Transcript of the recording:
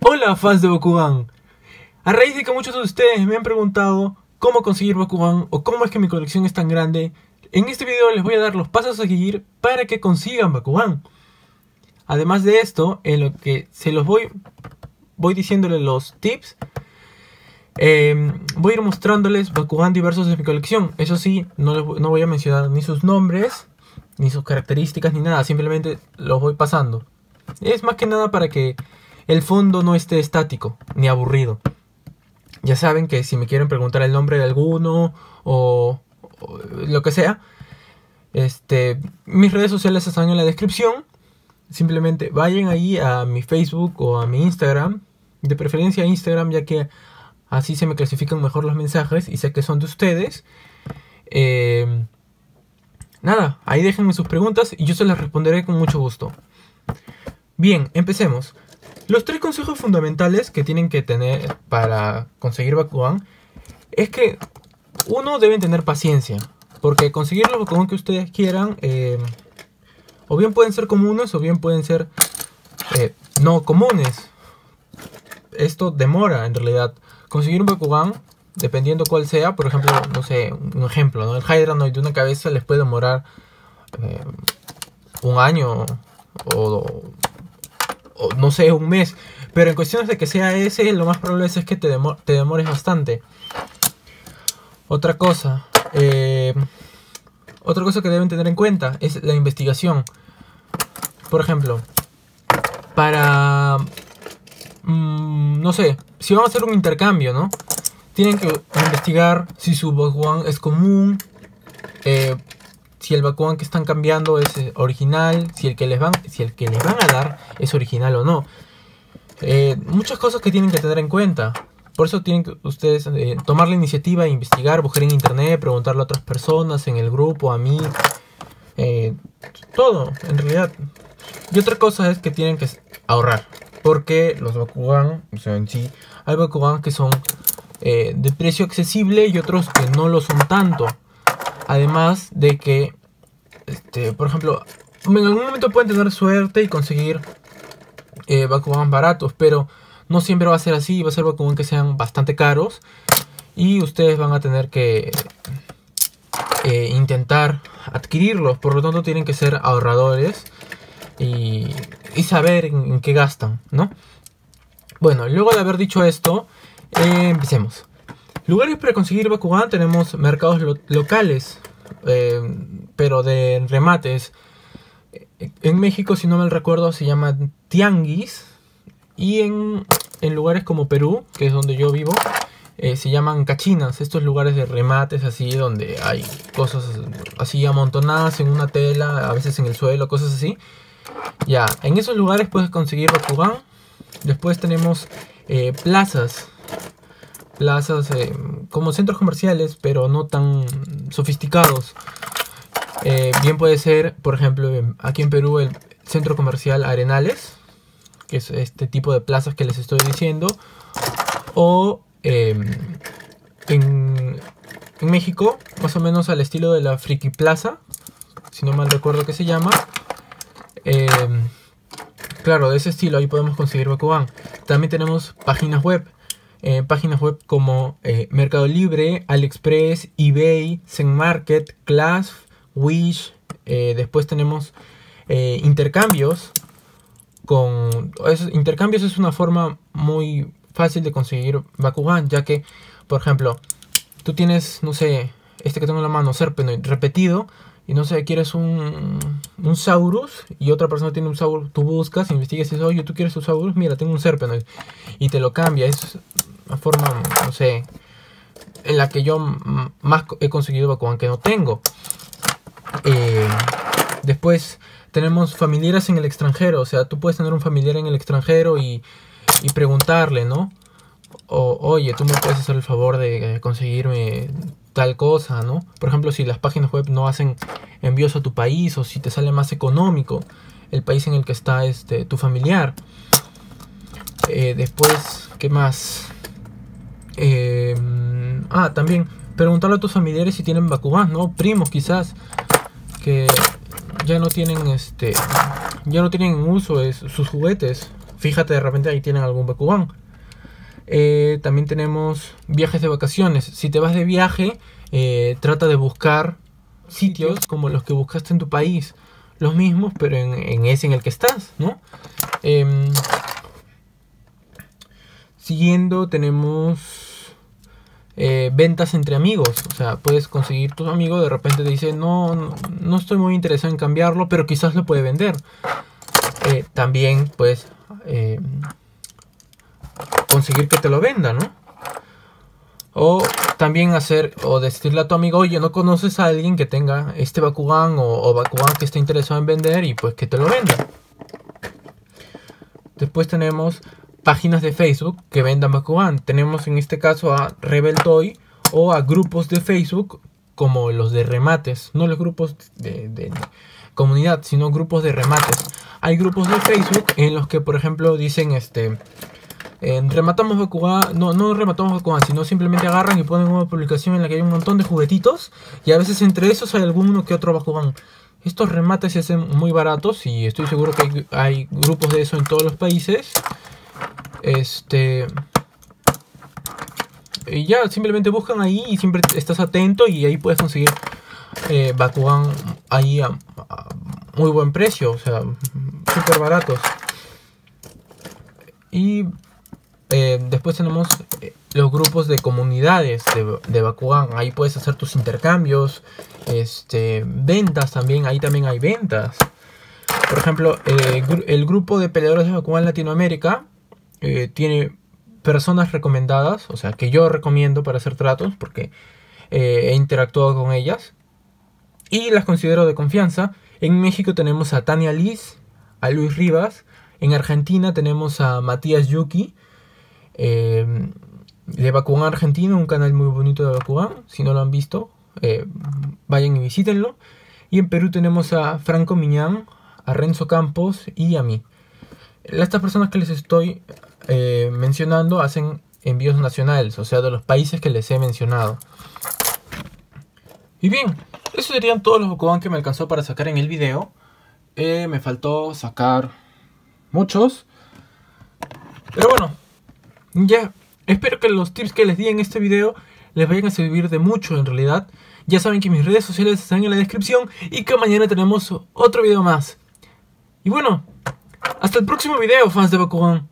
Hola fans de Bakugan. A raíz de que muchos de ustedes me han preguntado cómo conseguir Bakugan o cómo es que mi colección es tan grande, en este video les voy a dar los pasos a seguir para que consigan Bakugan. Además de esto, en lo que se los voy diciéndoles los tips, voy a ir mostrándoles Bakugan diversos de mi colección. Eso sí, no voy a mencionar ni sus nombres, ni sus características, ni nada. Simplemente los voy pasando. Es más que nada para que el fondo no esté estático, ni aburrido. Ya saben que si me quieren preguntar el nombre de alguno o lo que sea, mis redes sociales están en la descripción. Simplemente vayan ahí a mi Facebook o a mi Instagram. De preferencia a Instagram, ya que así se me clasifican mejor los mensajes y sé que son de ustedes. Nada, ahí déjenme sus preguntas y yo se las responderé con mucho gusto. Bien, empecemos. Los 3 consejos fundamentales que tienen que tener para conseguir Bakugan es que uno, deben tener paciencia, porque conseguir los Bakugan que ustedes quieran o bien pueden ser comunes o bien pueden ser no comunes. Esto demora en realidad. Conseguir un Bakugan, dependiendo cuál sea, por ejemplo, no sé, un ejemplo, ¿no? El Hydranoid de una cabeza les puede demorar un año o no sé, un mes. Pero en cuestiones de que sea ese, lo más probable es que te demores bastante. Otra cosa que deben tener en cuenta es la investigación. Por ejemplo, para no sé, si van a hacer un intercambio, ¿no? Tienen que investigar si su Bakugan es común, si el Bakugan que están cambiando es original, si el que les van a dar es original o no. Muchas cosas que tienen que tener en cuenta. Por eso tienen que ustedes tomar la iniciativa de investigar, buscar en internet, preguntarle a otras personas, en el grupo, a mí. Todo, en realidad. Y otra cosa es que tienen que ahorrar. Porque los Bakugan, o sea, en sí, hay Bakugan que son de precio accesible y otros que no lo son tanto. Además de que, por ejemplo, en algún momento pueden tener suerte y conseguir Bakugan baratos, pero no siempre va a ser así. Va a ser Bakugan que sean bastante caros y ustedes van a tener que intentar adquirirlos. Por lo tanto, tienen que ser ahorradores y saber en qué gastan, ¿no? Bueno, luego de haber dicho esto, empecemos. Lugares para conseguir Bakugan: tenemos mercados locales, pero de remates. En México, si no mal recuerdo, se llama tianguis. Y en lugares como Perú, que es donde yo vivo, se llaman cachinas. Estos lugares de remates así, donde hay cosas así amontonadas en una tela, a veces en el suelo, cosas así. Ya, en esos lugares puedes conseguir Bakugan. Después tenemos plazas como centros comerciales, pero no tan sofisticados. Bien puede ser, por ejemplo, aquí en Perú, el centro comercial Arenales, que es este tipo de plazas que les estoy diciendo. O en México, más o menos al estilo de la Friki Plaza, si no mal recuerdo que se llama. Claro, de ese estilo, ahí podemos conseguir Bakugan. También tenemos páginas web. Páginas web como Mercado Libre, AliExpress, eBay, Zen Market, Clash, Wish. Después tenemos intercambios. Intercambios es una forma muy fácil de conseguir Bakugan, ya que, por ejemplo, tú tienes, no sé, que tengo en la mano, Serpenoid repetido, y no sé, quieres un Saurus y otra persona tiene un Saurus. Tú buscas, investigas y dices, oye, ¿tú quieres un Saurus? Mira, tengo un Serpenoid. Y te lo cambia. Es una forma, no sé, en la que yo más he conseguido Bakugan que no tengo. Después tenemos familiares en el extranjero. O sea, tú puedes tener un familiar en el extranjero y preguntarle, ¿no? Oye, tú me puedes hacer el favor de conseguirme tal cosa, ¿no? Por ejemplo, si las páginas web no hacen envíos a tu país, o si te sale más económico el país en el que está tu familiar. Después, ¿qué más? También preguntarle a tus familiares si tienen Bakugan, ¿no? Primos quizás que ya no tienen en uso sus juguetes fíjate, de repente ahí tienen algún Bakugan. También tenemos viajes de vacaciones. Si te vas de viaje, trata de buscar sitios como los que buscaste en tu país, los mismos, pero en ese en el que estás, ¿no? Siguiendo tenemos ventas entre amigos. O sea, puedes conseguir tu amigo, de repente te dice no estoy muy interesado en cambiarlo, pero quizás lo puede vender. También puedes conseguir que te lo venda, ¿no? O también decirle a tu amigo, oye, ¿no conoces a alguien que tenga este Bakugan o Bakugan que esté interesado en vender y pues que te lo venda? Después tenemos páginas de Facebook que vendan Bakugan. Tenemos en este caso a Rebel Toy o a grupos de Facebook como los de remates. No los grupos de comunidad, sino grupos de remates. Hay grupos de Facebook en los que, por ejemplo, dicen rematamos Bakugan, no rematamos Bakugan, sino simplemente agarran y ponen una publicación en la que hay un montón de juguetitos y a veces entre esos hay alguno que otro Bakugan. Estos remates se hacen muy baratos y estoy seguro que hay grupos de eso en todos los países. Y ya, simplemente buscan ahí y siempre estás atento y ahí puedes conseguir Bakugan ahí a muy buen precio, o sea, súper baratos. Y después tenemos los grupos de comunidades de Bakugan. Ahí puedes hacer tus intercambios, ventas también. Ahí también hay ventas. Por ejemplo, el grupo de peleadores de Bakugan Latinoamérica tiene personas recomendadas, o sea, que yo recomiendo para hacer tratos, porque he interactuado con ellas y las considero de confianza. En México tenemos a Tania Liz, a Luis Rivas. En Argentina tenemos a Matías Yuki, de Bakugan Argentina, un canal muy bonito de Bakugan. Si no lo han visto, vayan y visítenlo. Y en Perú tenemos a Franco Miñán, a Renzo Campos y a mí. Estas personas que les estoy mencionando hacen envíos nacionales, o sea, de los países que les he mencionado. Y bien, esos serían todos los Bakugan que me alcanzó para sacar en el video. Me faltó sacar muchos, pero bueno, ya, espero que los tips que les di en este video les vayan a servir de mucho en realidad. Ya saben que mis redes sociales están en la descripción y que mañana tenemos otro video más. Y bueno, hasta el próximo video, fans de Bakugan.